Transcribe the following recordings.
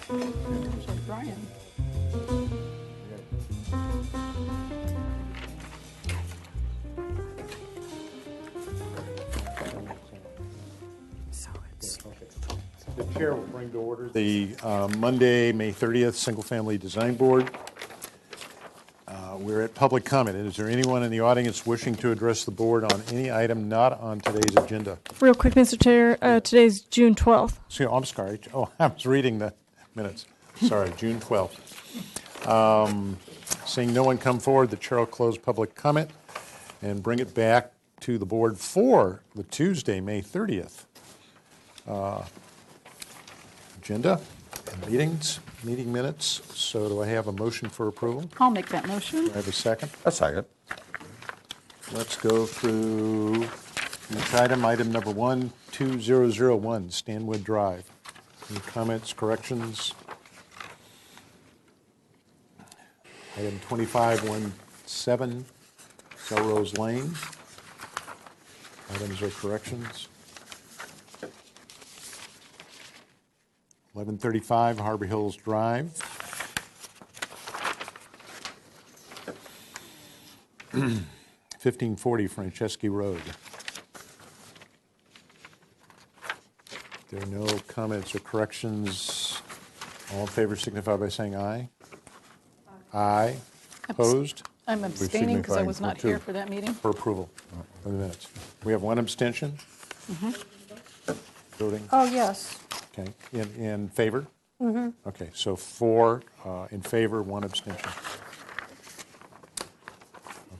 Brian. The chair will bring to order the Monday, May 30th, Single Family Design Board. We're at public comment. Is there anyone in the audience wishing to address the board on any item not on today's agenda? Real quick, Mr. Chair, today's June 12th. Oh, I'm sorry. Oh, I was reading the minutes. Sorry, June 12th. Seeing no one come forward, the chair will close public comment and bring it back to the board for the Tuesday, May 30th. Agenda and meeting minutes. So do I have a motion for approval? I'll make that motion. Do I have a second? A second. Let's go through each item. Item number 12001, Stanwood Drive. Any comments, corrections? Item 2517, Selrose Lane. Items or corrections? 1135 Harbor Hills Drive. 1540 Franceschi Road. If there are no comments or corrections, all in favor signify by saying aye. Aye. Opposed? I'm abstaining because I was signifying not for here two. for that meeting. For approval of the minutes. We have one abstention. Voting. Oh, yes. Okay. In favor? Okay, so 4 in favor, 1 abstention.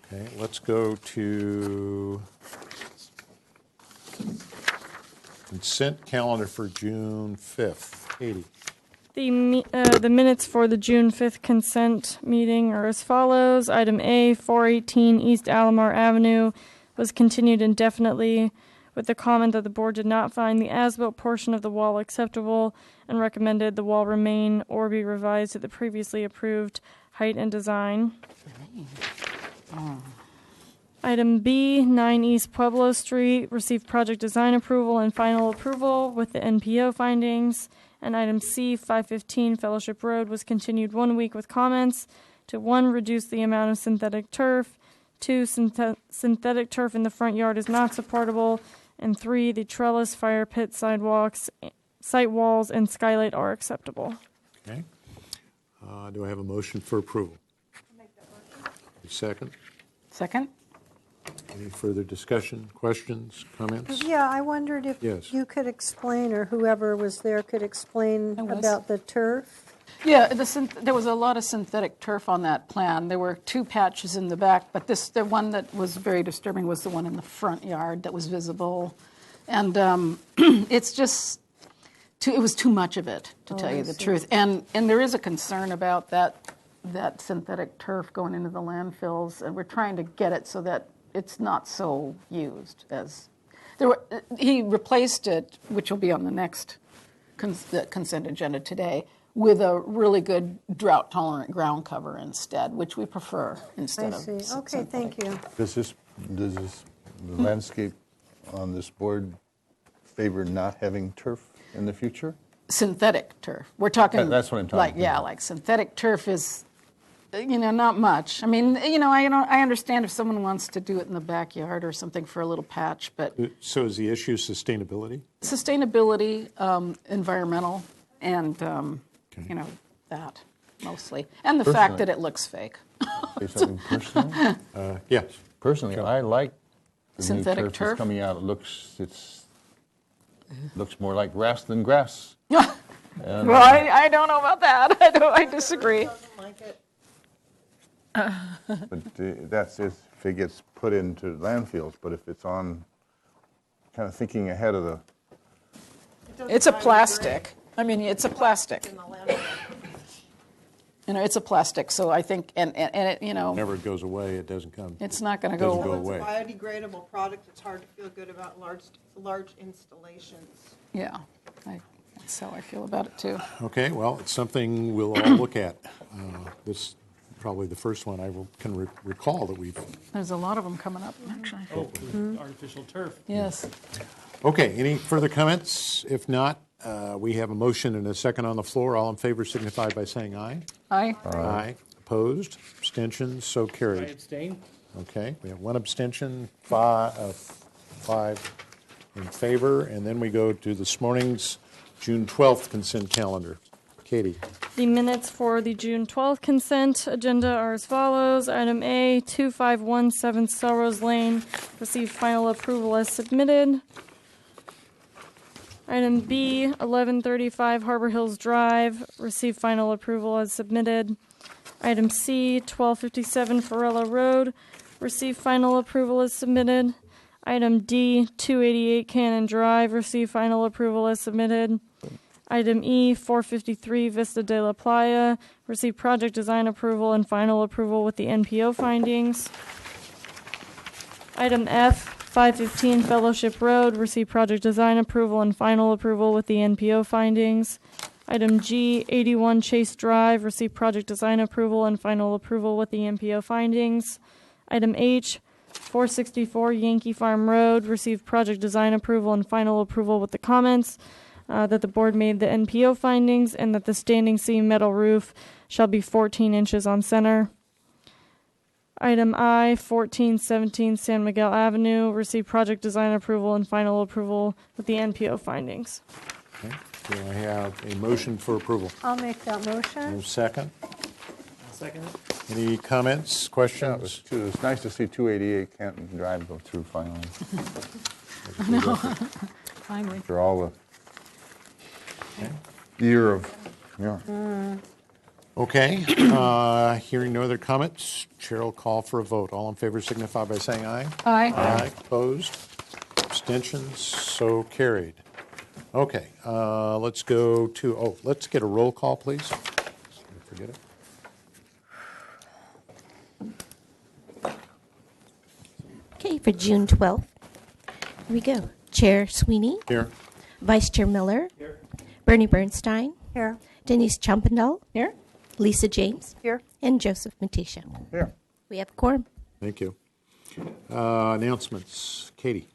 Okay, let's go to consent calendar for June 5th. Katie. The minutes for the June 5th consent meeting are as follows. Item A, 418 East Alomar Avenue was continued indefinitely with the comment that the board did not find the as-built portion of the wall acceptable and recommended the wall remain or be revised to the previously approved height and design. Item B, 9 East Pueblo Street, received project design approval and final approval with the NPO findings. And item C, 515 Fellowship Road, was continued 1 week with comments to 1, reduce the amount of synthetic turf, 2, synthetic turf in the front yard is not supportable, and 3, the trellis, fire pit, sidewalks, site walls, and skylight are acceptable. Okay. Do I have a motion for approval? I'll make that motion. Second. Second? Any further discussion, questions, comments? Yeah, I wondered if Yes. you could explain, or whoever was there could explain I was. about the turf. Yeah, there was a lot of synthetic turf on that plan. There were 2 patches in the back, but the one that was very disturbing was the one in the front yard that was visible. And it's just, it was too much of it, to tell you the truth. And there is a concern about that synthetic turf going into the landfills, and we're trying to get it so that it's not so used as he replaced it, which will be on the next consent agenda today, with a really good drought-tolerant ground cover instead, which we prefer instead I of see. Okay, synthetic. thank you. Does the landscape on this board favor not having turf in the future? Synthetic turf. We're talking. That's what I'm talking about. Like synthetic turf is, not much. I mean, I understand if someone wants to do it in the backyard or something for a little patch, but So is the issue sustainability? sustainability, environmental, and that mostly, and the fact that it looks fake. Say something personal? Yes. Personally, I like the Synthetic new turf turf? that's coming out. It looks more like grass than grass. Well, I don't know about that. I disagree. But that's if it gets put into landfills. But if it's on, kind of thinking ahead of the, It's a plastic. I mean, it's a plastic. It's a plastic. So I think, and it, Whenever it goes away, it doesn't come. it's not going to Doesn't go. go It's away. a biodegradable product. It's hard to feel good about large installations. Yeah, that's how I feel about it too. Okay, well, it's something we'll all look at. This is probably the first one I can recall that we've. There's a lot of them coming up, actually. Artificial turf. Yes. Okay, any further comments? If not, We have a motion and a second on the floor. All in favor signify by saying aye. Aye. Aye. Opposed? Abstentions? So I carried. abstain. Okay, we have one abstention, five in favor, and then we go to this morning's June 12th consent calendar. Katie? The minutes for the June 12th consent agenda are as follows. Item A, 2517 Selrose Lane, received final approval as submitted. Item B, 1135 Harbor Hills Drive, received final approval as submitted. Item C, 1257 Farella Road, received final approval as submitted. Item D, 288 Cannon Drive, received final approval as submitted. Item E, 453 Vista de la Playa, received project design approval and final approval with the NPO findings. Item F, 515 Fellowship Road, received project design approval and final approval with the NPO findings. Item G, 81 Chase Drive, received project design approval and final approval with the NPO findings. Item H, 464 Yankee Farm Road, received project design approval and final approval with the comments that the board made the NPO findings and that the standing seam metal roof shall be 14 inches on center. Item I, 1417 San Miguel Avenue, received project design approval and final approval with the NPO findings. Okay. Do I have a motion for approval? I'll make that No motion. second? I'll second it. Any comments, questions? It's nice to see 288 Canton Drive go through finally. Finally. After all the year of, yeah. Okay, hearing no other comments, Chair will call for a vote. All in favor signify by saying aye. Aye. Aye. Opposed? Abstentions? So carried. Okay, let's go to, let's get a roll call, please. Forget it. Okay, for June 12th, here we go. Chair Sweeney, Here. Vice Chair Miller, Bernie Bernstein, Here. Denise Champendal, Here? Lisa James, Here. and Joseph Matisha. Here. We have a quorum. Thank you. Announcements. Katie?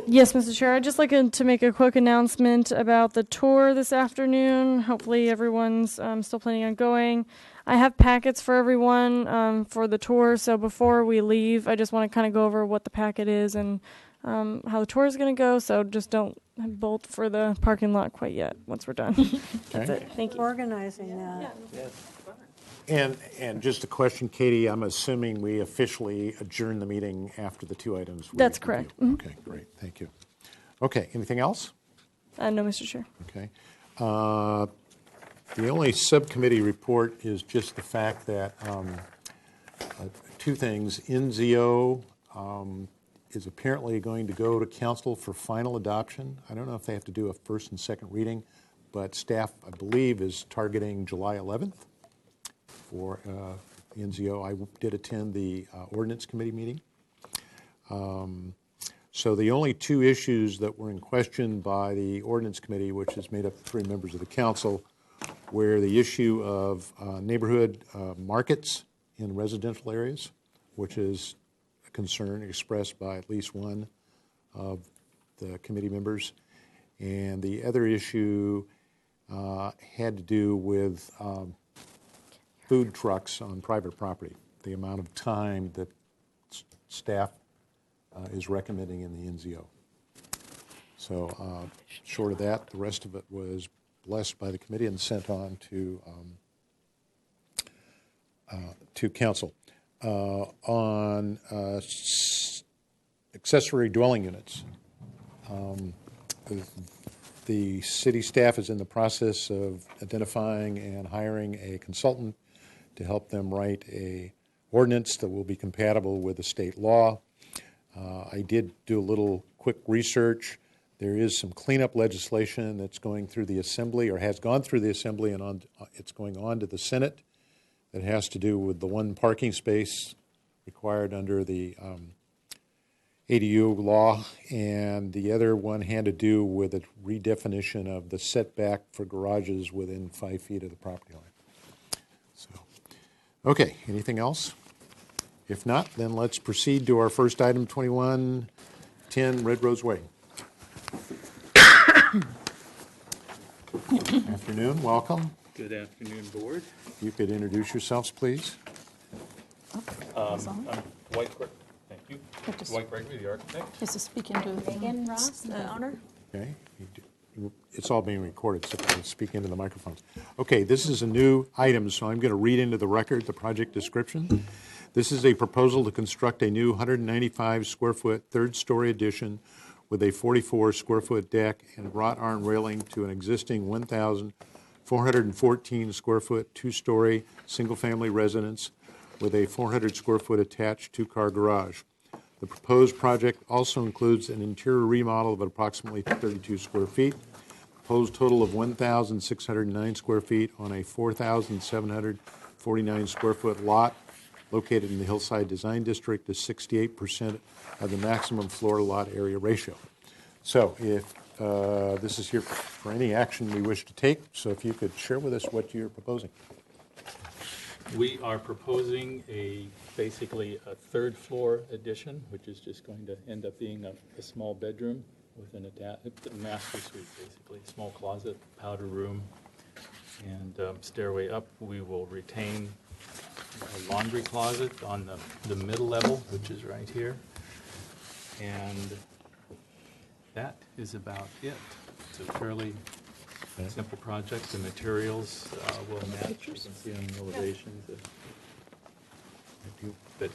Yes, Mr. Chair, I'd just like to make a quick announcement about the tour this afternoon. Hopefully everyone's still planning on going. I have packets for everyone for the tour, so before we leave, I just want to kind of go over what the packet is and how the tour is going to go, so just don't bolt for the parking lot quite yet once we're done. That's Okay. it. Thank you. Organizing that. And just a question, Katie, I'm assuming we officially adjourn the meeting after the two items. we That's review. correct. Okay, great, thank you. Okay, anything else? No, Mr. Chair. Okay. The only subcommittee report is just the fact that two things. NZO is apparently going to go to council for final adoption. I don't know if they have to do a first and second reading, but staff, I believe, is targeting July 11th for NZO. I did attend the ordinance committee meeting. So the only two issues that were in question by the ordinance committee, which is made up of 3 members of the council, were the issue of neighborhood markets in residential areas, which is a concern expressed by at least one of the committee members. And the other issue had to do with food trucks on private property, the amount of time that staff is recommending in the NZO. So short of that, the rest of it was blessed by the committee and sent on to council. On accessory dwelling units, the city staff is in the process of identifying and hiring a consultant to help them write a ordinance that will be compatible with the state law. I did do a little quick research. There is some cleanup legislation that's going through the Assembly, or has gone through the Assembly, and it's going on to the Senate, that has to do with the one parking space required under the ADU law, and the other one had to do with a redefinition of the setback for garages within 5 feet of the property line. So, okay, anything else? If not, then let's proceed to our first item, 2110 Red Rose Way. afternoon, welcome. Good afternoon, Board. You could introduce yourselves, please. I'm Dwight Gregory, thank you. Good to Dwight Gregory, the architect. Is this speaking to? Megan Ross, the owner. Okay, it's all being recorded, so please speak into the microphones. Okay, this is a new item, so I'm going to read into the record the project description. This is a proposal to construct a new 195-square-foot third-story addition with a 44-square-foot deck and wrought iron railing to an existing 1,414-square-foot two-story single-family residence with a 400-square-foot attached two-car garage. The proposed project also includes an interior remodel of approximately 32 square feet. Proposed total of 1,609 square feet on a 4,749 square foot lot located in the Hillside Design District is 68% of the maximum floor lot area ratio. So if this is here for any action we wish to take, so if you could share with us what you're proposing. We are proposing basically a third floor addition, which is just going to end up being a small bedroom with a master suite, basically, small closet, powder room, and stairway up. We will retain a laundry closet on the middle level, which is right here. And that is about it. It's a fairly simple project. The materials will match. You can see on the elevations. But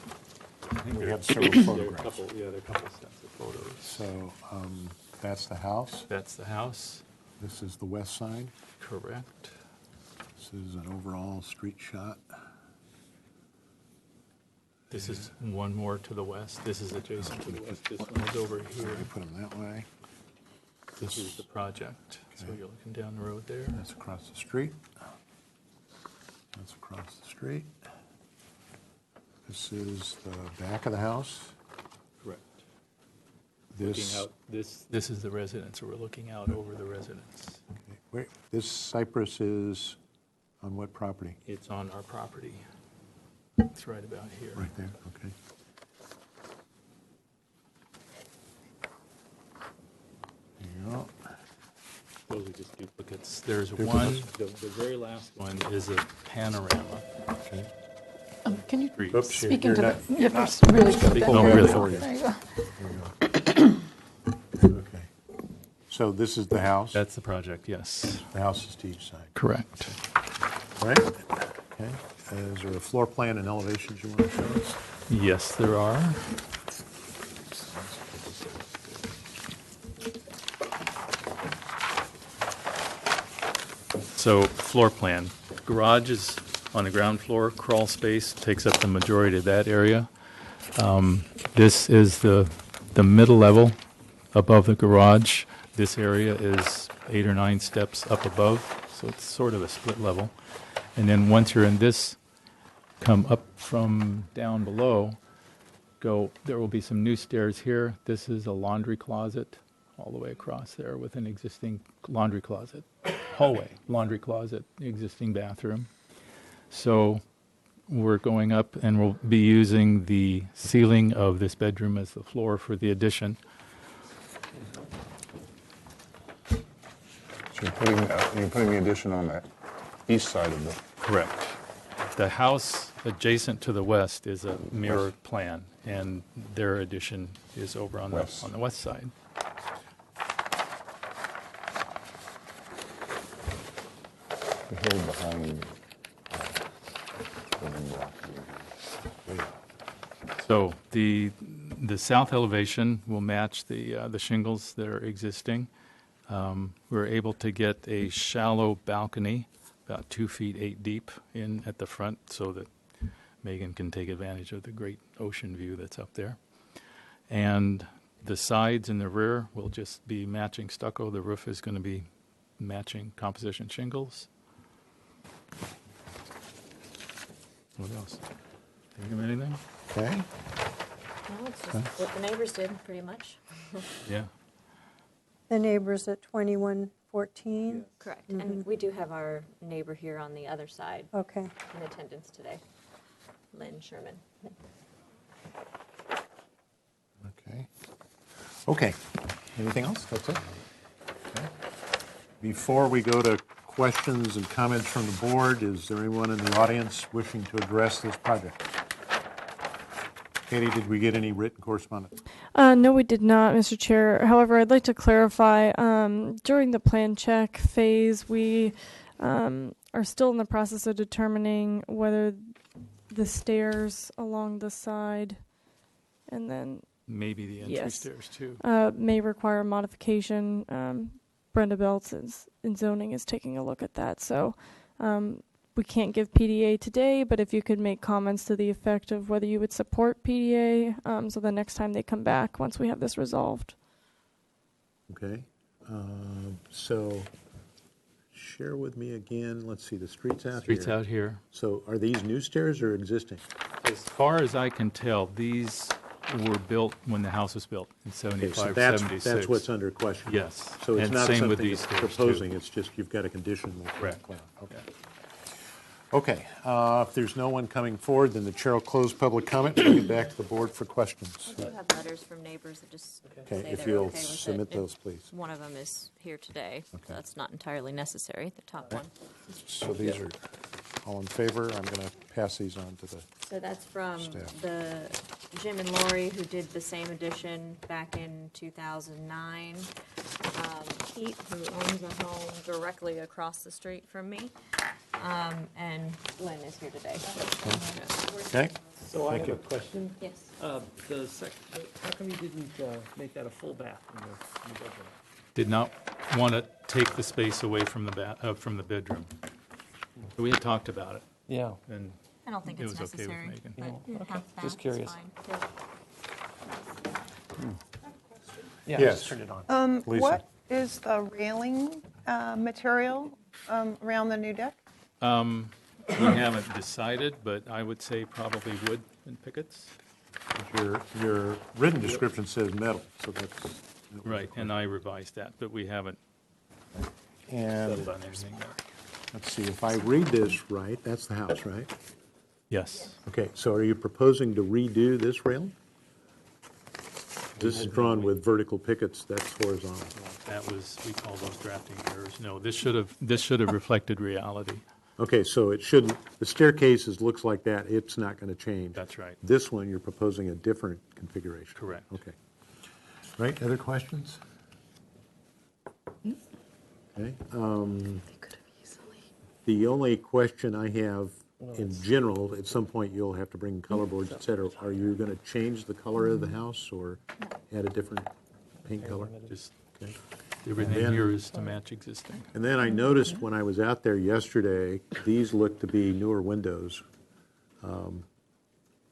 I think We there- have several there are a photographs. couple, there are a couple sets of photos. So that's the house. That's the house, This is the west side. correct? This is an overall street shot. This is one more to the west. This is adjacent to the west. This one is over here. I put them that way. This is the project. So Okay. you're looking down the road there. That's across the street. That's across the street. This is the back of the house. Correct. Looking This, out, this is the residence, so we're looking out over the residence. okay, wait, this cypress is on what property? It's on our property. It's right about here. Right there, okay. There you go. Those are just duplicates. There's Duplicates. one, the very last one is a panorama. Okay. Can you Street. Oops, speak you're into not- the, you have to really put that No, there. really. For you. There you go. Okay. So this is the house? That's the project, yes. The house is to each side. Correct. Right? Okay. Is there a floor plan and elevations you want to show us? Yes, there are. So, floor plan. Garage is on the ground floor. Crawl space takes up the majority of that area. This is the middle level above the garage. This area is 8 or 9 steps up above, so it's sort of a split level. And then once you're in this, come up from down below, there will be some new stairs here. This is a laundry closet all the way across there with an existing laundry closet. Hallway, laundry closet, existing bathroom. So we're going up and we'll be using the ceiling of this bedroom as the floor for the addition. So you're putting the addition on the east side of the, Correct. The house adjacent to the west is a mirror plan, and their addition is over on West. the west side. the hill behind building block. So the south elevation will match the shingles that are existing. We're able to get a shallow balcony, about 2 feet 8 deep, in at the front, so that Megan can take advantage of the great ocean view that's up there. And the sides and the rear will just be matching stucco. The roof is going to be matching composition shingles. What else? Think of anything? Okay. No, it's just what the neighbors did, pretty much. Yeah. The neighbors at 2114? Correct. And we do have our neighbor here on the other side Okay. in attendance today, Lynn Sherman. Okay. Okay. Anything else? That's it? Okay. Before we go to questions and comments from the board? Is there anyone in the audience wishing to address this project? Katie, did we get any written correspondence? No, we did not, Mr. Chair. However, I'd like to clarify, during the plan check phase, we are still in the process of determining whether the stairs along the side and then Maybe the entry Yes. stairs too. may require modification. Brenda Belts in zoning is taking a look at that. So we can't give PDA today, but if you could make comments to the effect of whether you would support PDA, so the next time they come back, once we have this resolved. Okay. So share with me again, let's see, the street's out here. Streets out here. So are these new stairs or existing? As far as I can tell, these were built when the house was built in Okay, 75, so 76. that's what's under question. Yes. So it's And not same something with you're these stairs, too. proposing, it's just you've got a condition. with the Correct. plan. Okay. Okay, if there's no one coming forward, then the chair will close public comment and bring it back to the board for questions. I do have letters from neighbors that just Okay, say if they're you'll okay with it. submit those, please. One of them is here today. Okay. That's not entirely necessary, the top one. So these are all in favor. I'm going to pass these on to the, So that's from Staff. the Jim and Lori, who did the same edition back in 2009. Pete, who owns a home directly across the street from me. And Lynn is here today. okay? So I Thank have a you. question. Yes. How come you didn't make that a full bath in the bedroom? Did not want to take the space away from the bedroom. We had talked about it, Yeah. and I don't think It it's was okay with necessary, Megan. but Okay, half bath just is curious. fine, too. Yeah, Yes. just turn it on. Lisa. What is the railing material around the new deck? we haven't decided, but I would say probably wood and pickets. Your written description says metal, so that's. Right, and I revised that, but we haven't And settled on anything there. let's see, if I read this right, that's the house, right? Yes, Okay, so are you proposing to redo this railing? This is drawn with vertical pickets, that's horizontal. that was, we call those drafting errors. No, this should have reflected reality. Okay, so it shouldn't, the staircases looks like that, it's not going to change. That's right. This one, you're proposing a different configuration. Correct. Okay. Right, other questions? Okay. The only question I have in general, at some point you'll have to bring color boards, et cetera. Are you going to change the color of the house or add a different paint color? Just Okay. everything then- here is to match existing. And then I noticed when I was out there yesterday, these look to be newer windows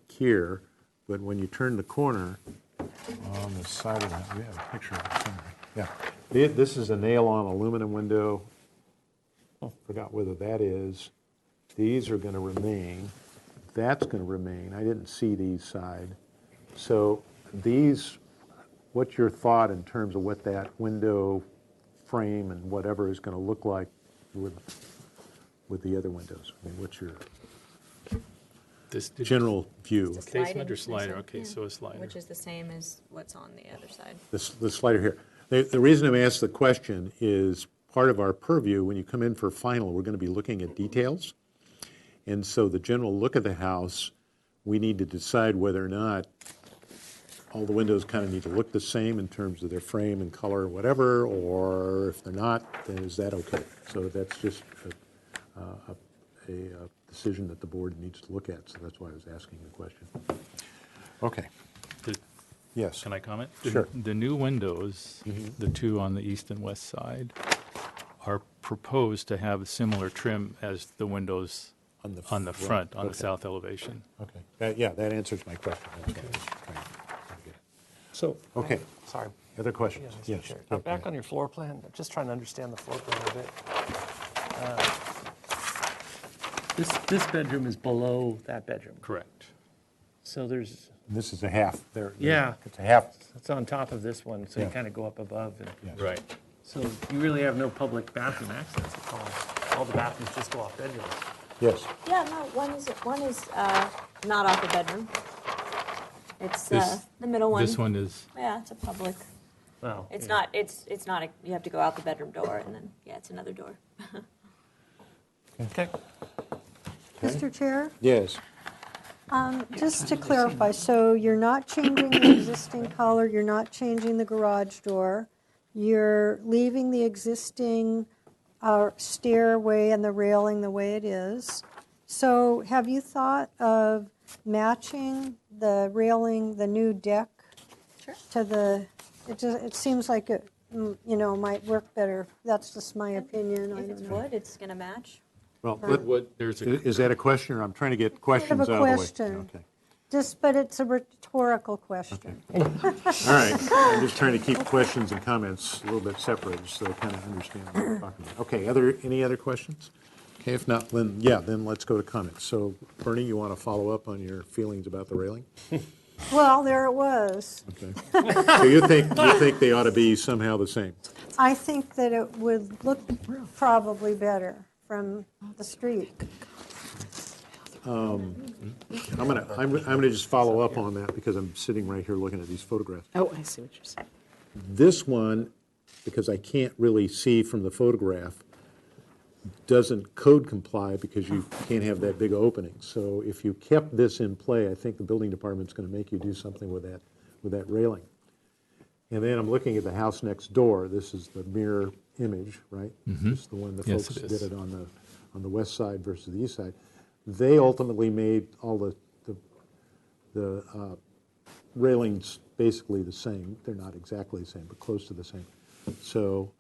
here, but when you turn the corner on the side of that, we have a picture of it somewhere. Yeah, this is a nail-on aluminum window. Forgot whether that is. These are going to remain. That's going to remain. I didn't see these side. So these, what's your thought in terms of what that window frame and whatever is going to look like with the other windows? I mean, what's your This general view? It's a Casement or sliding, slider? I Okay, said, so a slider. Which is the same as what's on the other side. The slider here. The reason I'm asking the question is part of our purview, when you come in for final, we're going to be looking at details. And so the general look of the house, we need to decide whether or not all the windows kind of need to look the same in terms of their frame and color or whatever, or if they're not, then is that okay? So that's just a decision that the board needs to look at, so that's why I was asking the question. Okay, The- yes. Can I comment? Sure. The new windows, the two on the east and west side, are proposed to have a similar trim as the windows on the front, on the Okay. south elevation. Okay, yeah, that answers my question. That's what I was trying to get at. So. Okay. Sorry. Other questions? Yeah, Yes. Mr. Chair. okay. Back on your floor plan, I'm just trying to understand the floor plan a bit. This bedroom is below that bedroom. Correct. So there's, This is a half. There. Yeah. It's a half. it's on top of this one, so you Yeah. kind of go up above. And Yes. Right. so you really have no public bathroom access at all. All the bathrooms just go off bedrooms. Yes. Yeah, no, one is not off the bedroom. It's This- the middle one. This one is, Yeah, it's a public. Well, It's yeah. not, you have to go out the bedroom door and then, yeah, it's another door. Okay. Mr. Chair, Yes. just to clarify, so you're not changing the existing color, you're not changing the garage door, you're leaving the existing stairway and the railing the way it is. So have you thought of matching the railing, the new deck? Sure. To the, it seems like it, might work better. That's just my opinion. I If it's don't know. wood, it's going to match. Well, There's is that a question, or I'm trying to get Kind questions of out a of the way? question. Okay. But it's a rhetorical question. All right, I'm just trying to keep questions and comments a little bit separate, so I kind of understand what we're talking about. Okay, any other questions? Okay, if not, then let's go to comments. So, Bernie, you want to follow up on your feelings about the railing? Well, there it was. Okay. So you think they ought to be somehow the same? I think that it would look probably better from the street. I'm gonna just follow up on that because I'm sitting right here looking at these photographs. Oh, I see what you're saying. This one, because I can't really see from the photograph, doesn't code comply because you can't have that big opening. So if you kept this in play, I think the building department's going to make you do something with that railing. And then I'm looking at the house next door. This is the mirror image, right? This is the one the Yes, folks it did is. it on the west side versus the east side. They ultimately made all the railings basically the same. They're not exactly the same, but close to the same. So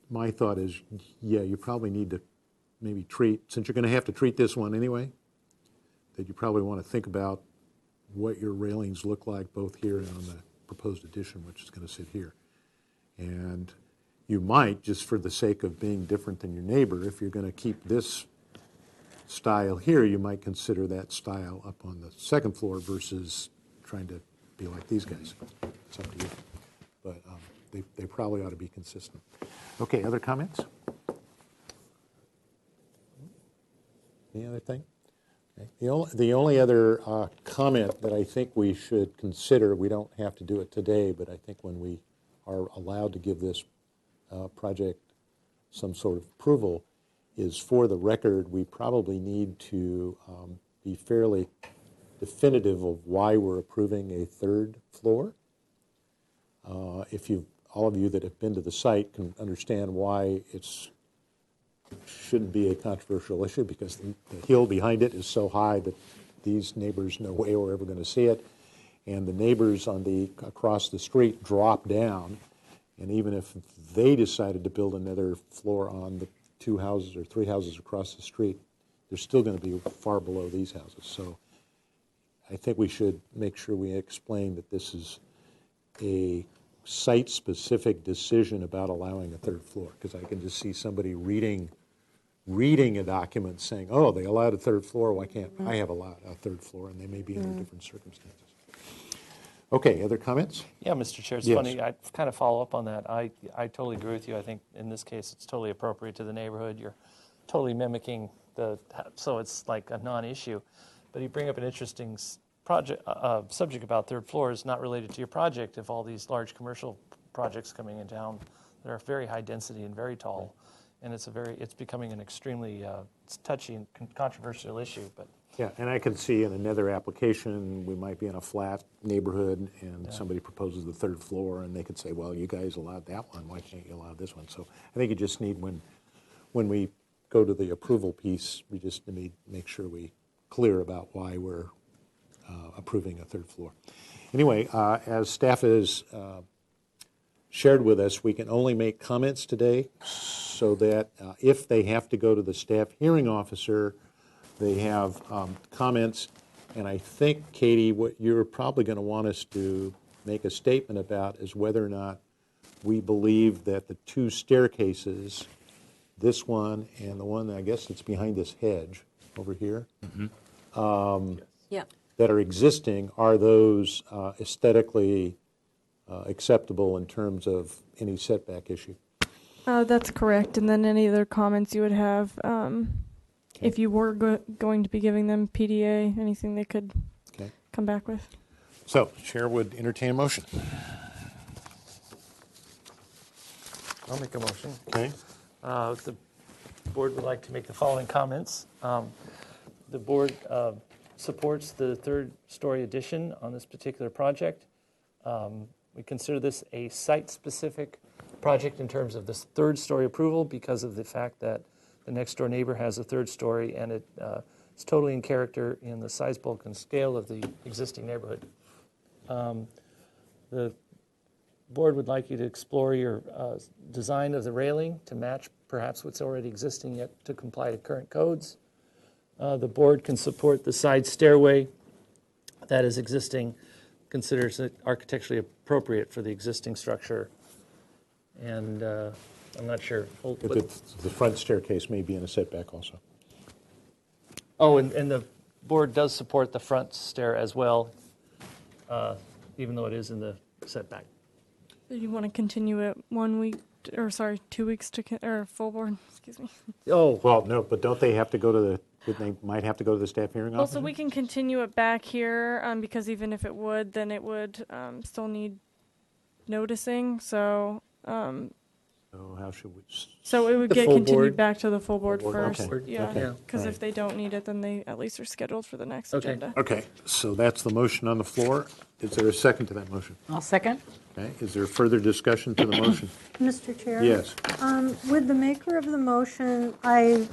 my thought is, yeah, you probably need to maybe since you're going to have to treat this one anyway, that you probably want to think about what your railings look like both here and on the proposed addition, which is going to sit here. And you might, just for the sake of being different than your neighbor, if you're going to keep this style here, you might consider that style up on the second floor versus trying to be like these guys. It's up to you. But they probably ought to be consistent. Okay, other comments? Any other thing? Okay. The only other comment that I think we should consider, we don't have to do it today, but I think when we are allowed to give this project some sort of approval, is for the record, we probably need to be fairly definitive of why we're approving a third floor. If all of you that have been to the site can understand why it's shouldn't be a controversial issue, because the hill behind it is so high that these neighbors no way we're ever going to see it, and the neighbors across the street drop down, and even if they decided to build another floor on the 2 houses or 3 houses across the street, they're still going to be far below these houses. So I think we should make sure we explain that this is a site-specific decision about allowing a third floor, because I can just see somebody reading a document saying, oh, they allowed a third floor, why can't I have allowed a third floor? And they may be under different circumstances. Okay, other comments? Yeah, Mr. Chair, it's Yes. funny, I kind of follow up on that. I totally agree with you. I think in this case, it's totally appropriate to the neighborhood. You're totally mimicking so it's like a non-issue. But you bring up an interesting subject about third floors, not related to your project, if all these large commercial projects coming in town that are very high density and very tall. And it's becoming an extremely touchy and controversial issue, but. Yeah, and I can see in another application, we might be in a flat neighborhood and somebody proposes the third floor and they could say, well, you guys allowed that one, why can't you allow this one? So I think you just need, when we go to the approval piece, we just need to make sure we clear about why we're approving a third floor. Anyway, as staff has shared with us, we can only make comments today so that if they have to go to the staff hearing officer, they have comments. And I think, Katie, what you're probably going to want us to make a statement about is whether or not we believe that the 2 staircases, this one and the one that I guess it's behind this hedge over here, Yeah. that are existing, are those aesthetically acceptable in terms of any setback issue? That's correct. And then any other comments you would have, if you were going to be giving them PDA, anything they could come back with. So, Chair would entertain a motion. I'll make a motion. Okay. The board would like to make the following comments. The board supports the third-story addition on this particular project. We consider this a site-specific project in terms of this third-story approval because of the fact that the next-door neighbor has a third story, and it's totally in character in the size, bulk, and scale of the existing neighborhood. The board would like you to explore your design of the railing to match perhaps what's already existing yet to comply to current codes. The board can support the side stairway that is existing, considers it architecturally appropriate for the existing structure. And I'm not sure. The front staircase may be in a setback also. Oh, and the board does support the front stair as well, even though it is in the setback. Do you want to continue it 1 week, or sorry, 2 weeks or full board, excuse me. Oh, Well, no, but don't they have to go to they might have to go to the staff hearing officer? Also, we can continue it back here, because even if it would, then it would still need noticing, so So how should we? so it would The get full continued board? back to the full board Full board, first. okay. Yeah, Okay. because All if they don't need it, then they at least are scheduled for the next Okay. agenda. Okay, so that's the motion on the floor. Is there a second to that motion? I'll second. Okay, is there further discussion to the motion? Mr. Chair? Yes. With the maker of the motion, I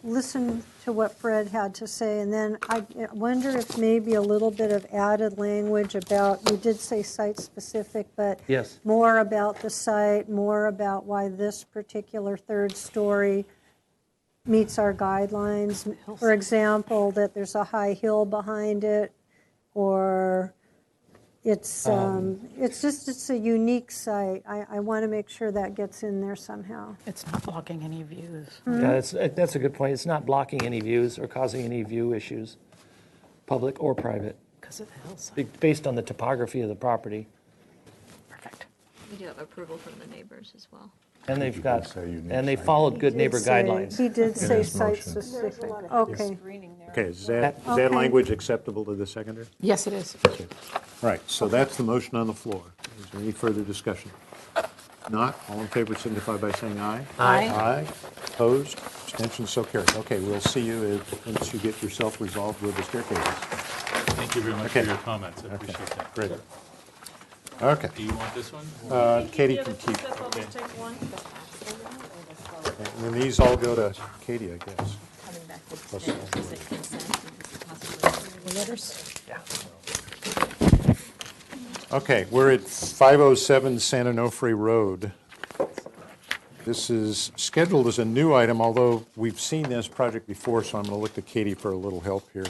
listened to what Fred had to say, and then I wonder if maybe a little bit of added language about, you did say site-specific, but yes. more about the site, more about why this particular third story meets our guidelines. For example, that there's a high hill behind it, or it's a unique site. I want to make sure that gets in there somehow. It's not blocking any views. Yeah, that's a good point. It's not blocking any views or causing any view issues, public or private, Because of the hillside. based on the topography of the property. Perfect. We do have approval from the neighbors as well. And they've got, say unique and they site. followed good neighbor He did say- guidelines. He did say his motion. site-specific. Okay. Okay, is that Okay. language acceptable to the seconder? Yes, it is. Right, so that's the motion on the floor. Is there any further discussion? Not, all in favor signify by saying aye. Aye. Aye, opposed, abstentions, so carried. Okay, we'll see you once you get yourself resolved with the staircases. Thank you very much Okay. for your comments. I appreciate that. Great. Okay, Do you want this one? Katie can keep, and then these all go to Katie, I guess. Letters? Okay, we're at 507 Santa Onofre Road. This is scheduled as a new item, although we've seen this project before, so I'm going to look to Katie for a little help here.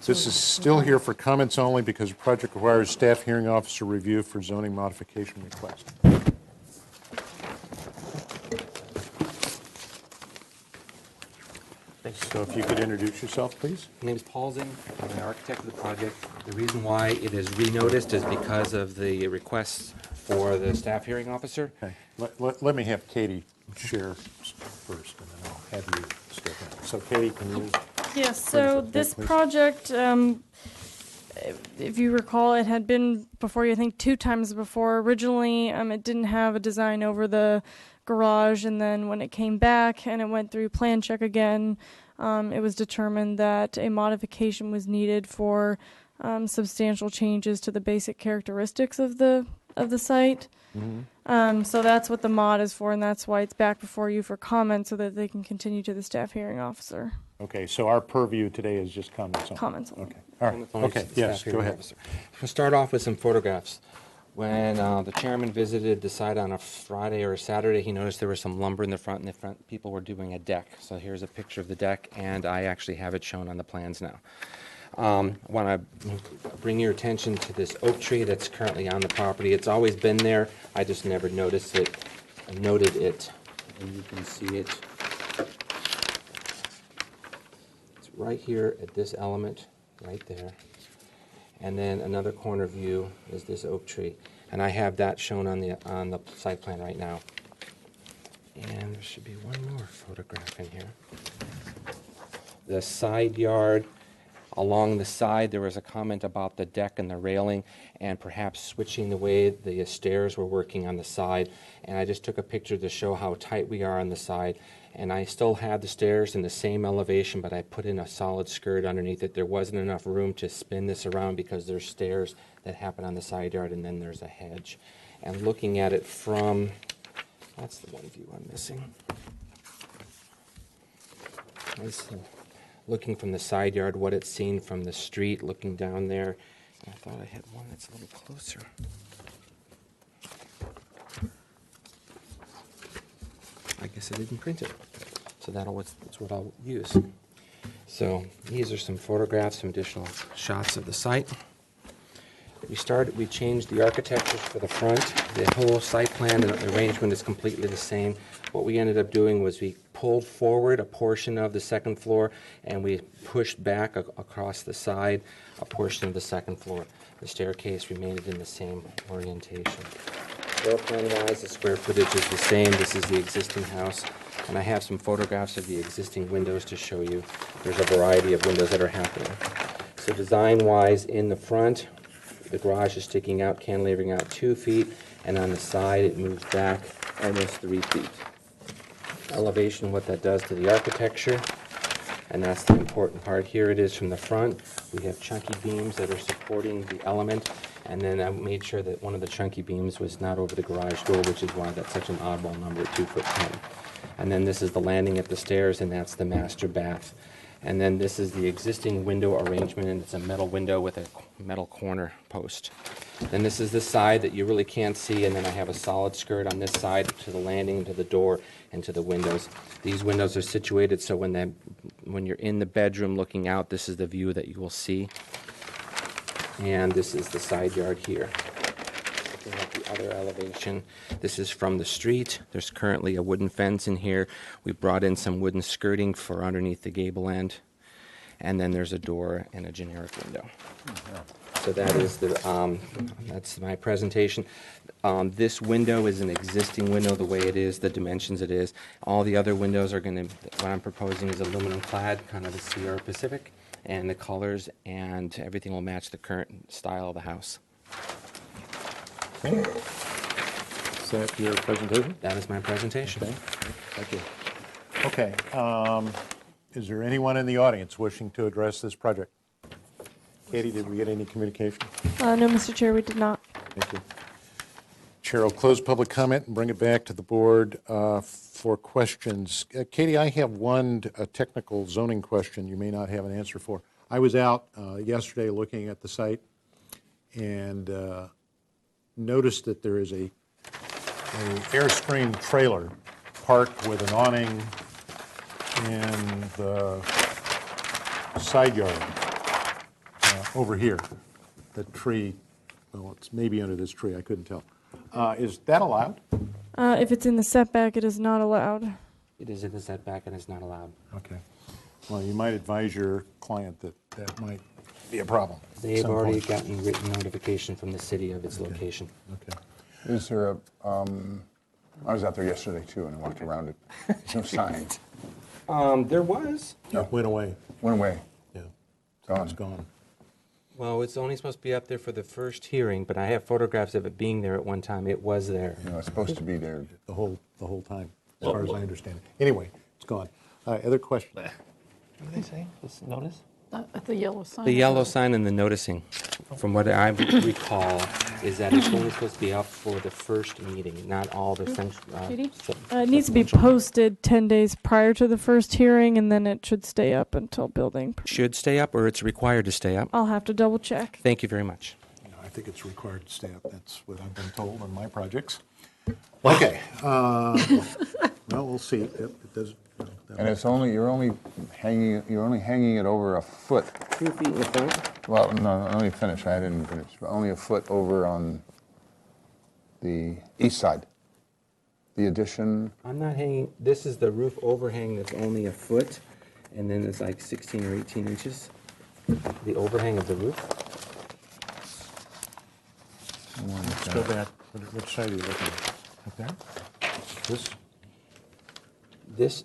This is still here for comments only because the project requires staff hearing officer review for zoning modification request. So if you could introduce yourself, please. My name is Paul Zing. I'm the architect of the project. The reason why it is renoticed is because of the request for the staff hearing officer. Okay, let me have Katie share first, and then I'll have you step in. So Katie, can you? Yes, so it? this Please. project, if you recall, it had been before you, I think 2 times before. Originally, it didn't have a design over the garage, and then when it came back and it went through plan check again, it was determined that a modification was needed for substantial changes to the basic characteristics of the site. So that's what the mod is for, and that's why it's back before you for comment, so that they can continue to the staff hearing officer. Okay, so our purview today is just comments only. Comments only. Okay, all right, okay, yes, go ahead. We'll start off with some photographs. When the chairman visited the site on a Friday or a Saturday, he noticed there was some lumber in the front, and the front people were doing a deck. So here's a picture of the deck, and I actually have it shown on the plans now. I want to bring your attention to this oak tree that's currently on the property. It's always been there. I just never noticed it. I noted it, and you can see it. It's right here at this element, right there. And then another corner view is this oak tree. And I have that shown on the site plan right now. And there should be one more photograph in here. The side yard Along the side, there was a comment about the deck and the railing and perhaps switching the way the stairs were working on the side. And I just took a picture to show how tight we are on the side. And I still had the stairs in the same elevation, but I put in a solid skirt underneath it. There wasn't enough room to spin this around because there's stairs that happen on the side yard, and then there's a hedge. And looking at it from, that's the one view I'm missing. Looking from the side yard, what it's seen from the street, looking down there. I thought I had one that's a little closer. I guess I didn't print it, so that's what I'll use. So these are some photographs, some additional shots of the site. We changed the architecture for the front. The whole site plan and arrangement is completely the same. What we ended up doing was we pulled forward a portion of the second floor and we pushed back across the side a portion of the second floor. The staircase remained in the same orientation. Floor plan-wise, the square footage is the same. This is the existing house. And I have some photographs of the existing windows to show you. There's a variety of windows that are happening. So design-wise, in the front, the garage is sticking out, cantilevering out 2 feet, and on the side it moves back almost 3 feet. Elevation, what that does to the architecture, and that's the important part. Here it is from the front. We have chunky beams that are supporting the element, and then I made sure that one of the chunky beams was not over the garage door, which is why that's such an oddball number at 2'10". And then this is the landing at the stairs, and that's the master bath. And then this is the existing window arrangement, and it's a metal window with a metal corner post. Then this is the side that you really can't see, and then I have a solid skirt on this side to the landing, to the door, and to the windows. These windows are situated so when you're in the bedroom looking out, this is the view that you will see. And this is the side yard here. Looking at the other elevation, this is from the street. There's currently a wooden fence in here. We brought in some wooden skirting for underneath the gable end. And then there's a door and a generic window. So that is that's my presentation. This window is an existing window the way it is, the dimensions it is. All the other windows are going to, what I'm proposing is aluminum clad, kind of the Sierra Pacific, and the colors and everything will match the current style of the house. Okay. Is that your presentation? That is my presentation. Okay. Thank you. Okay. Is there anyone in the audience wishing to address this project? Katie, did we get any communication? No, Mr. Chair, we did not. Thank you. Chair will close public comment and bring it back to the board for questions. Katie, I have one technical zoning question you may not have an answer for. I was out yesterday looking at the site and noticed that there is a Airstream trailer parked with an awning in the side yard over here. The tree, well, it's maybe under this tree, I couldn't tell. Is that allowed? If it's in the setback, it is not allowed. It is in the setback and it's not allowed. Okay. Well, you might advise your client that that might be a problem. They have already gotten written notification from the city of its location. Okay. Is there I was out there yesterday too and I walked around it. There's no sign. There was. It went away. Went away. Yeah. Gone. It's gone. Well, it's only supposed to be up there for the first hearing, but I have photographs of it being there at one time. It was there. You know, it's supposed to be there. The whole time, as far as I understand it. Anyway, it's gone. Other questions? What did they say? This notice? The yellow sign. The yellow sign and the noticing, from what I recall, is that it's only supposed to be up for the first meeting, not all the Katie? It needs to be posted 10 days prior to the first hearing, and then it should stay up until building. Should stay up, or it's required to stay up? I'll have to double check. Thank you very much. I think it's required to stay up. That's what I've been told on my projects. Okay. Well, we'll see. It does. And it's only you're only hanging it over a foot. 2 feet in the front. Well, no, let me finish. I didn't finish. Only a foot over on the east side. The addition. I'm not hanging. This is the roof overhang that's only a foot, and then it's like 16 or 18 inches. The overhang of the roof. Let's go back. Which side are you looking at? Up there? This?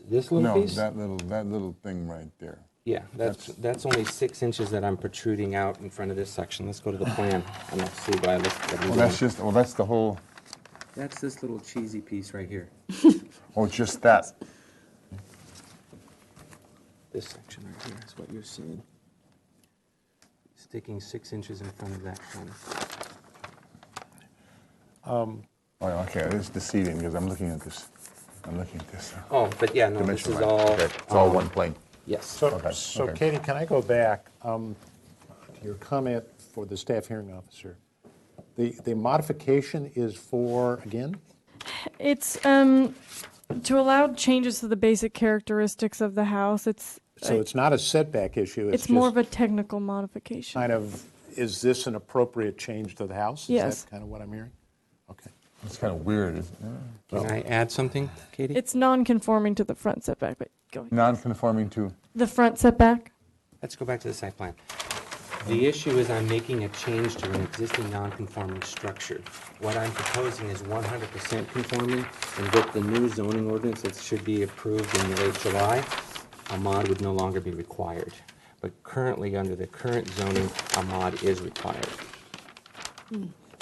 This little No, piece. that little thing right there. Yeah, that's only 6 inches that I'm protruding out in front of this section. Let's go to the plan, and I'll see what I look at. Well, that's the whole, That's this little cheesy piece right here. oh, just that. This section right here is what you're seeing. Sticking 6 inches in front of that corner. Oh, okay, it is deceiving because I'm looking at this. Oh, but yeah, no, this Dimension is line. all. Okay, it's all one plane. Yes. So, Okay, okay. Katie, can I go back to your comment for the staff hearing officer? The modification is for, again? It's to allow changes to the basic characteristics of the house. So it's not a setback issue? It's more just of a technical modification. kind of, is this an appropriate change to the house? Yes. Is that kind of what I'm hearing? Okay. It's kind of weird, isn't it? Can I add something, Katie? It's non-conforming to the front setback, but go ahead. Non-conforming to, The front setback? Let's go back to the site plan. The issue is I'm making a change to an existing non-conforming structure. What I'm proposing is 100% conforming, and with the new zoning ordinance that should be approved in late July, a mod would no longer be required. But currently, under the current zoning, a mod is required.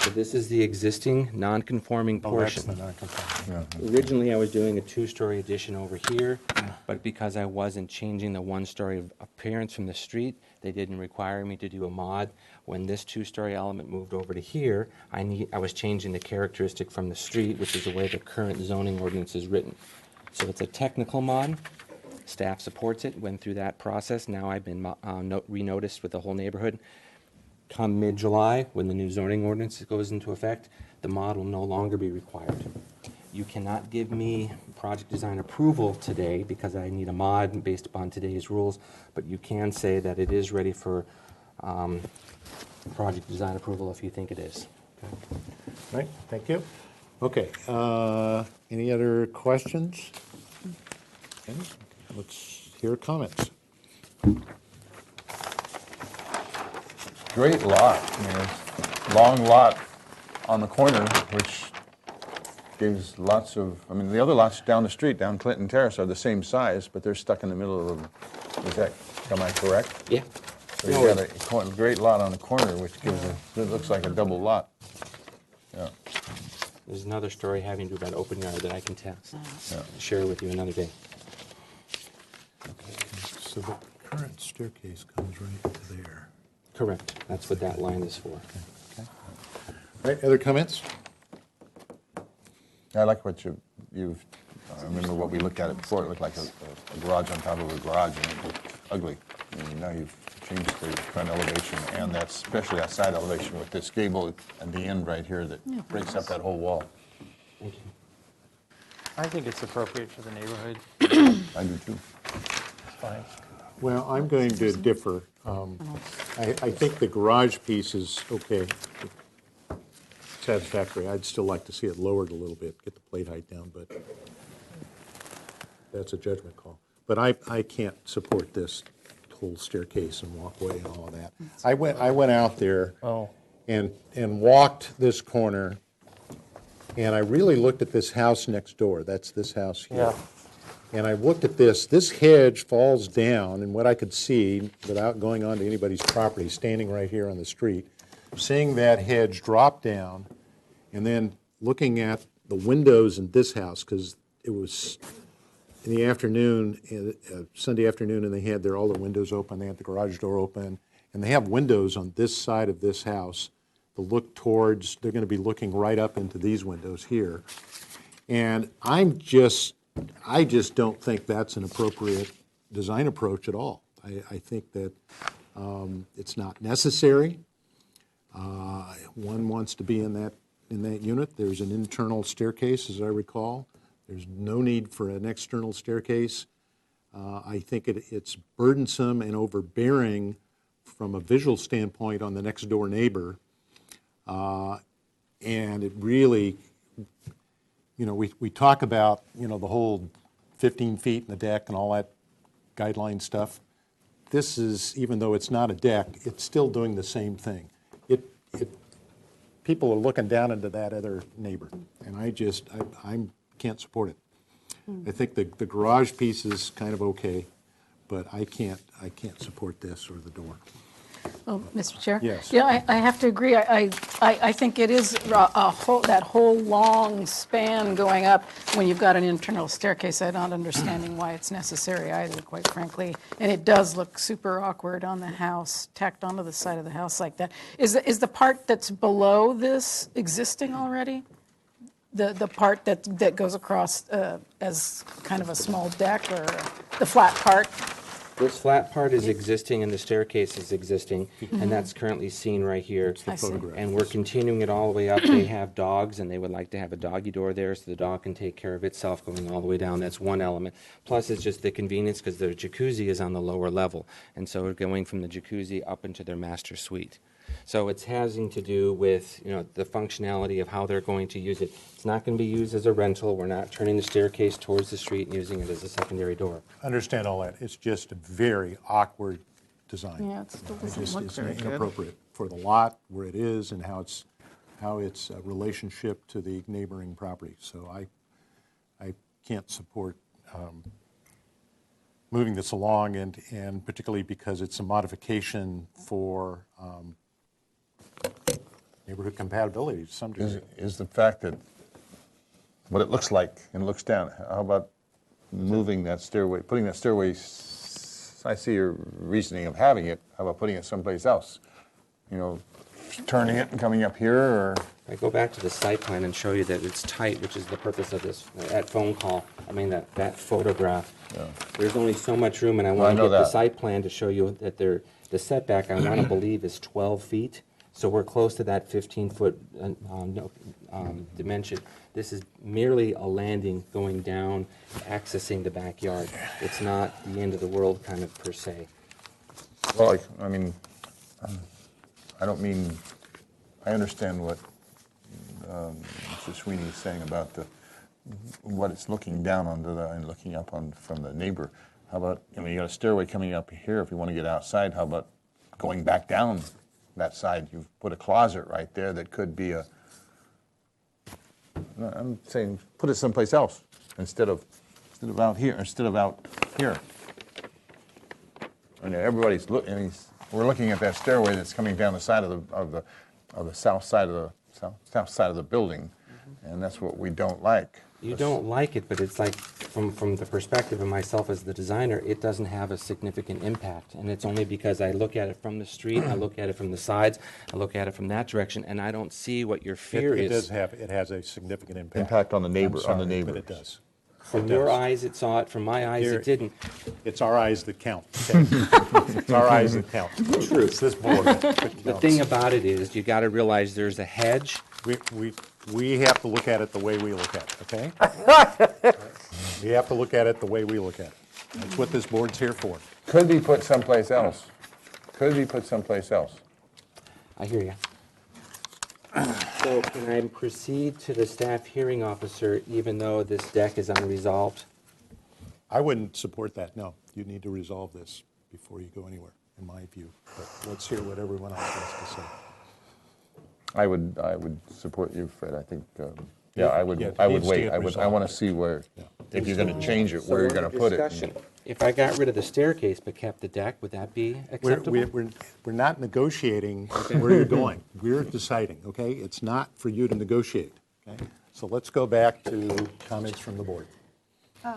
So this is the existing non-conforming Oh, that's portion. the non-conforming. yeah. Originally, I was doing a two-story addition over here, but because I wasn't changing the one-story appearance from the street, they didn't require me to do a mod. When this two-story element moved over to here, I was changing the characteristic from the street, which is the way the current zoning ordinance is written. So it's a technical mod. Staff supports it, went through that process. Now I've been re-noticed with the whole neighborhood. Come mid-July, when the new zoning ordinance goes into effect, the mod will no longer be required. You cannot give me project design approval today because I need a mod based upon today's rules, but you can say that it is ready for project design approval if you think it is. Right, thank you. Okay, any other questions? Okay, let's hear comments. Great lot, I mean, it's a long lot on the corner, which gives lots of, I mean, the other lots down the street, down Clinton Terrace, are the same size, but they're stuck in the middle of them. Is that, am I correct? Yeah. So you've got a great lot on the corner, which gives it looks like a double lot. Yeah, There's another story having to do about open yard that I can yeah. share with you another day. So the current staircase comes right to there. Correct. That's what that line is for. Okay. All right, other comments? I like what you've, I remember what we looked at it before, it looked like a garage on top of a garage, and it looked ugly. And now you've changed the front elevation, and that's, especially that side elevation with this gable at the end right here that breaks up that whole wall. Thank you. I think it's appropriate for the neighborhood. I do too. It's fine. Well, I'm going to differ. I think the garage piece is okay, satisfactory. I'd still like to see it lowered a little bit, get the plate height down, but that's a judgment call. But I can't support this whole staircase and walkway and all of that. I went out there Oh. and walked this corner, and I really looked at this house next door. That's this house here. Yeah. And I looked at this hedge falls down, and what I could see, without going onto anybody's property, standing right here on the street, seeing that hedge drop down, and then looking at the windows in this house, because it was in the afternoon, Sunday afternoon, and they had all the windows open, they had the garage door open, and they have windows on this side of this house to look towards, they're going to be looking right up into these windows here. And I just don't think that's an appropriate design approach at all. I think that it's not necessary. One wants to be in that unit. There's an internal staircase, as I recall. There's no need for an external staircase. I think it's burdensome and overbearing from a visual standpoint on the next door neighbor. And it really, we talk about, the whole 15 feet in the deck and all that guideline stuff. This is, even though it's not a deck, it's still doing the same thing. People are looking down into that other neighbor, and I can't support it. I think the garage piece is kind of okay, but I can't support this or the door. Oh, Mr. Chair? Yes. Yeah, I have to agree. I think it is that whole long span going up when you've got an internal staircase. I'm not understanding why it's necessary either, quite frankly. And it does look super awkward on the house, tacked onto the side of the house like that. Is the part that's below this existing already? The part that goes across as kind of a small deck, or the flat part? This flat part is existing and the staircase is existing, and that's currently seen right here. I see. And we're continuing it all the way up. They have dogs, and they would like to have a doggy door there so the dog can take care of itself going all the way down. That's one element. Plus, it's just the convenience because their jacuzzi is on the lower level, and so we're going from the jacuzzi up into their master suite. So it's having to do with, the functionality of how they're going to use it. It's not going to be used as a rental. We're not turning the staircase towards the street and using it as a secondary door. Understand all that. It's just a very awkward design. Yeah, it still It doesn't just look is very good. inappropriate for the lot where it is and how its relationship to the neighboring property. So I can't support moving this along, and particularly because it's a modification for neighborhood compatibility to some degree. Is the fact that what it looks like and looks down, how about moving that stairway, putting that stairway, I see your reasoning of having it, how about putting it someplace else? Turning it and coming up here, or? I go back to the site plan and show you that it's tight, which is the purpose of that phone call, that photograph. Yeah. There's only so much room, and I I want to know get the that. site plan to show you that the setback, I want to believe, is 12 feet. So we're close to that 15-foot dimension. This is merely a landing going down, accessing the backyard. It's not the end of the world kind of per se. Well, I understand what Mr. Sweeney is saying about what it's looking down onto and looking up from the neighbor. How about, you got a stairway coming up here if you want to get outside. How about going back down that side? You've put a closet right there that could be I'm saying put it someplace else instead of out here. Everybody's looking. We're looking at that stairway that's coming down the side of the south side of the building, and that's what we don't like. You don't like it, but it's like, from the perspective of myself as the designer, it doesn't have a significant impact. And it's only because I look at it from the street, I look at it from the sides, I look at it from that direction, and I don't see what your fear is. It has a significant impact. Impact on the neighbor, I'm sorry, on the neighbor. but it does. From your eyes, it saw it. From my eyes, it didn't. It's our eyes that count. Okay? It's our eyes that count. True. It's this board that counts. The thing about it is, you got to realize there's a hedge. We have to look at it the way we look at it, okay? We have to look at it the way we look at it. That's what this board's here for. Could be put someplace else. I hear you. So can I proceed to the staff hearing officer even though this deck is unresolved? I wouldn't support that, no. You need to resolve this before you go anywhere, in my view. But let's hear what everyone else has to say. I would support you, Fred. I think, I would Yeah, it wait. needs to get I resolved. want to see where, if you're going to change it, where you're going to put it. Discussion. If I got rid of the staircase but kept the deck, would that be acceptable? We're not negotiating where you're going. We're deciding, okay? It's not for you to negotiate, okay? So let's go back to comments from the board. Am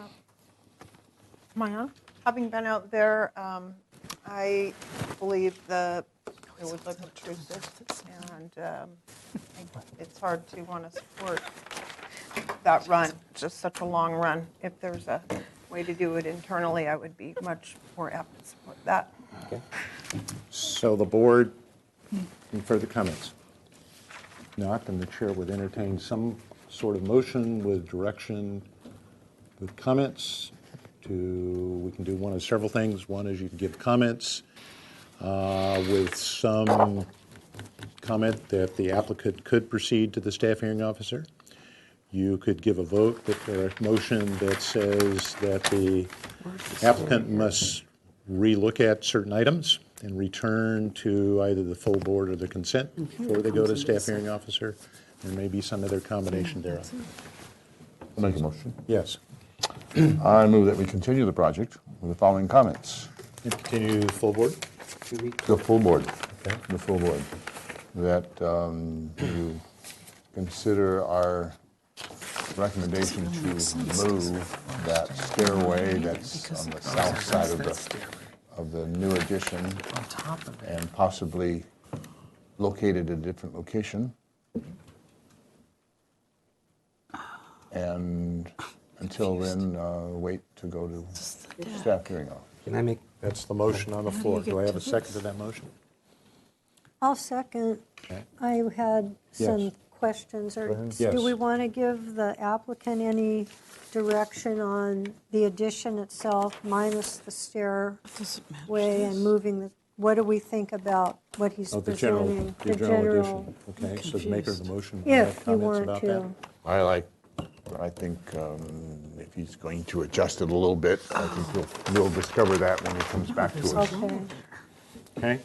I on? Having been out there, I believe it would look obtrusive, and it's hard to want to support that run, just such a long run. If there's a way to do it internally, I would be much more apt to support that. Okay. So the board, any further comments? Not, then the chair would entertain some sort of motion with direction, with comments. We can do one of several things. One is you can give comments with some comment that the applicant could proceed to the staff hearing officer. You could give a vote or a motion that says that the applicant must relook at certain items and return to either the full board or the consent before they go to staff hearing officer. There may be some other combination thereof. I'll make a motion. Yes. I move that we continue the project with the following comments. Continue full board? The full board. Okay. The full board. That you consider our recommendation to move that stairway that's on the south side of the new addition and possibly located at a different location. And until then, wait to go to staff hearing office. Can I make, That's the motion on the floor. Do I have a second to that motion? I'll second. Okay. I had some Yes. questions. Go ahead. Yes. Do we want to give the applicant any direction on the addition itself minus the stairway and moving the, what do we think about what he's Oh, presenting? the general addition. Okay, so the maker of the motion. will have If you comments want about to. that? I think if he's going to adjust it a little bit, I think we'll discover that when he comes back to us. Okay. Okay.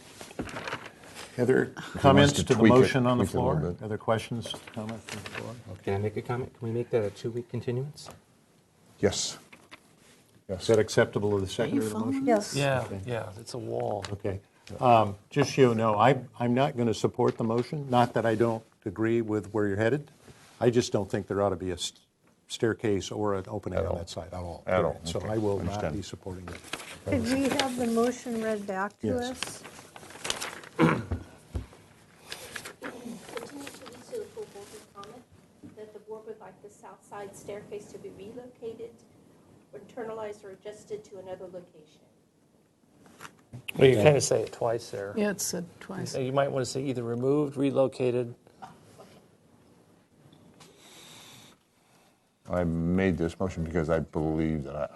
Other wants comments to to the tweak it, motion on the tweak it a little floor? bit. Other questions, comments on the floor? can I make a comment? Can we make that a 2-week continuance? Yes. Is that acceptable to the seconder of the motion? Yes. Yeah, yeah, it's a wall. Okay. Just so you know, I'm not going to support the motion, not that I don't agree with where you're headed. I just don't think there ought to be a staircase or an opening At on all. that side at all. At all, So okay. I will not Understand. be supporting it. Could we have the motion read back to Yes. us? Continue to lead to the full board with comment that the board would like the south side staircase to be relocated or internalized or adjusted to another location. Well, you kind of say it twice there. Yeah, it's said twice. You might want to say either removed, relocated. I made this motion because I believe that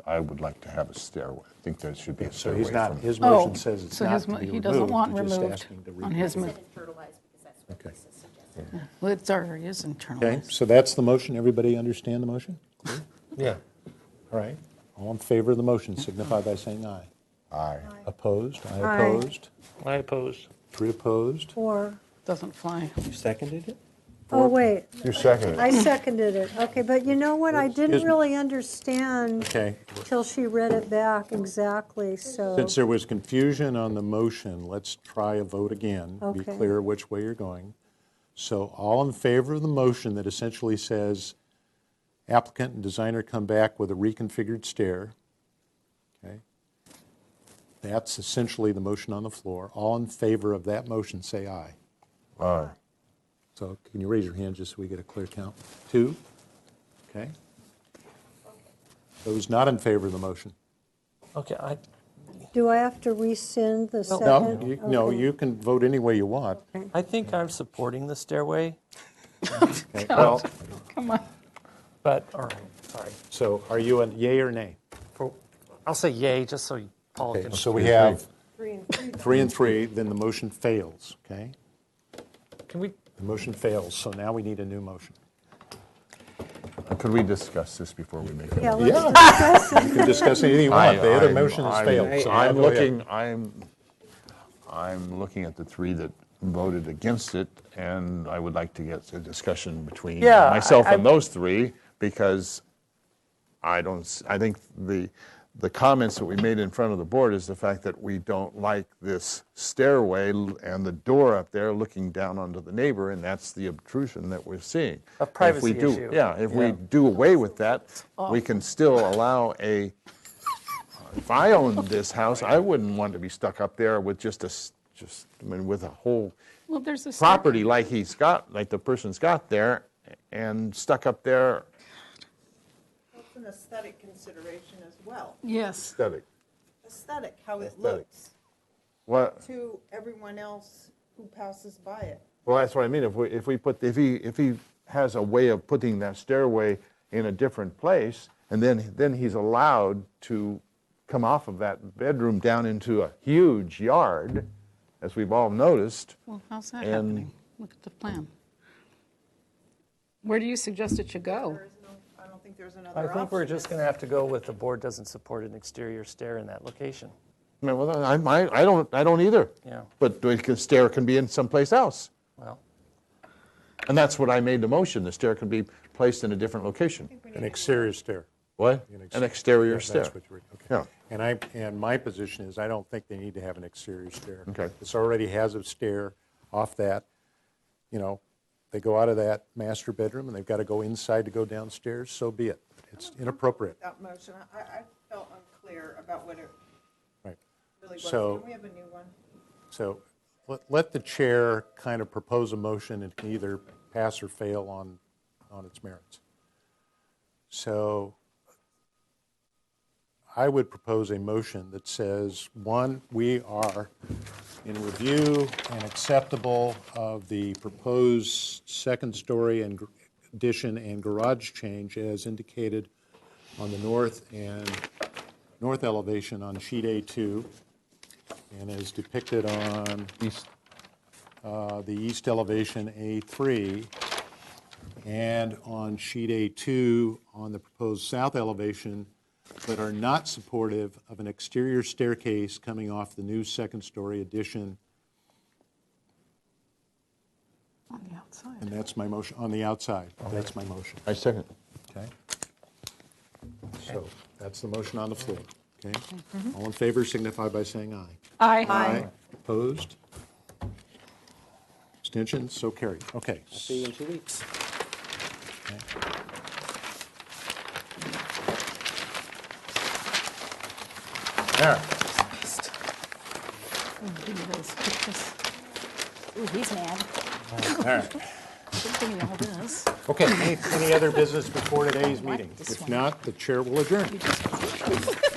I would like to have a stairway. I think there should be a So stairway. he's not, from- his Oh, motion says it's so not his to mo- be he removed. doesn't want You're just removed asking to on re- his I mo- said internalized because that's what Okay. Lisa suggested. Well, it's already is Okay, internalized. so that's the motion. Everybody understand the motion? Yeah. All right. All in favor of the motion signify by saying aye. Aye. Opposed? I Aye. opposed. I oppose. 3 opposed. Or, Doesn't fly. You seconded it? oh, wait, You seconded I it. seconded it. Okay, but you know what? I Excuse didn't me. really understand Okay. till she read it back exactly, so. Since there was confusion on the motion, let's try a vote again. Be Okay. clear which way you're going. So all in favor of the motion that essentially says applicant and designer come back with a reconfigured stair, okay? That's essentially the motion on the floor. All in favor of that motion, say aye. Aye. So can you raise your hand just so we get a clear count? 2? Okay. Those not in favor of the motion? Okay, Do I have to rescind the No, second? no, Okay. you can vote any way you want. I think I'm supporting the stairway, Okay, well, Come on. but, all right, sorry. so are you a yay or nay? I'll say yay, just so Paul Okay, can. so we have 3 and 3. 3, then the motion fails, okay? Can we, The motion fails, so now we need a new motion. Could we discuss this before we make it? Yeah, let's discuss it. You can discuss anything you want, the other motion has failed. so now I'm go ahead. looking, I'm looking at the 3 that voted against it, and I would like to get a discussion between Yeah, myself I- and those 3, because I think the comments that we made in front of the board is the fact that we don't like this stairway and the door up there looking down onto the neighbor, and that's the obtrusion that we're seeing. A If we privacy do- issue. Yeah, if we Yeah. do away with that, we can still allow a, if I owned this house, I wouldn't want to be stuck up there with with a whole Well, there's a property like he's got, like the person's got there, and stuck up there. It's an aesthetic consideration as well. Yes. Aesthetic. Aesthetic, how it Aesthetic. looks What? to everyone else who passes by it. Well, that's what I mean. If he has a way of putting that stairway in a different place, and then he's allowed to come off of that bedroom down into a huge yard, as we've all noticed. Well, how's that And- happening? Look at the plan. Where do you suggest it should go? There is no, I don't think there's another I option. think we're just going to have to go with the board doesn't support an exterior stair in that location. I mean, well, I don't either. Yeah. But the stair can be in someplace else. Well, And that's what I made the motion. The stair can be placed in a different location. An exterior stair. What? An exterior Yeah, stair. That's what you were, okay. Yeah. And my position is, I don't think they need to have an exterior stair. Okay. This already has a stair off that, you know, they go out of that master bedroom and they've got to go inside to go downstairs, so be it. It's inappropriate. That motion, I felt unclear about what it Right. really was. So- Can we have a new one? So let the chair kind of propose a motion and can either pass or fail on its merits. So I would propose a motion that says, one, we are in review and acceptable of the proposed second-story and addition and garage change as indicated on the north elevation on sheet A2 and as depicted on the east elevation A3 and on sheet A2 on the proposed south elevation, but are not supportive of an exterior staircase coming off the new second-story addition. On the outside. And that's my motion, on the outside. That's my motion. I second. Okay? So that's the motion on the floor. Okay? All in favor signify by saying aye. Aye. Opposed? Abstentions? So carried. Okay. See you in 2 weeks. There. Give me those pictures. Ooh, he's mad. All right. Give me all this. Okay, any other business before today's meeting? this If one. not, the chair will adjourn. You just-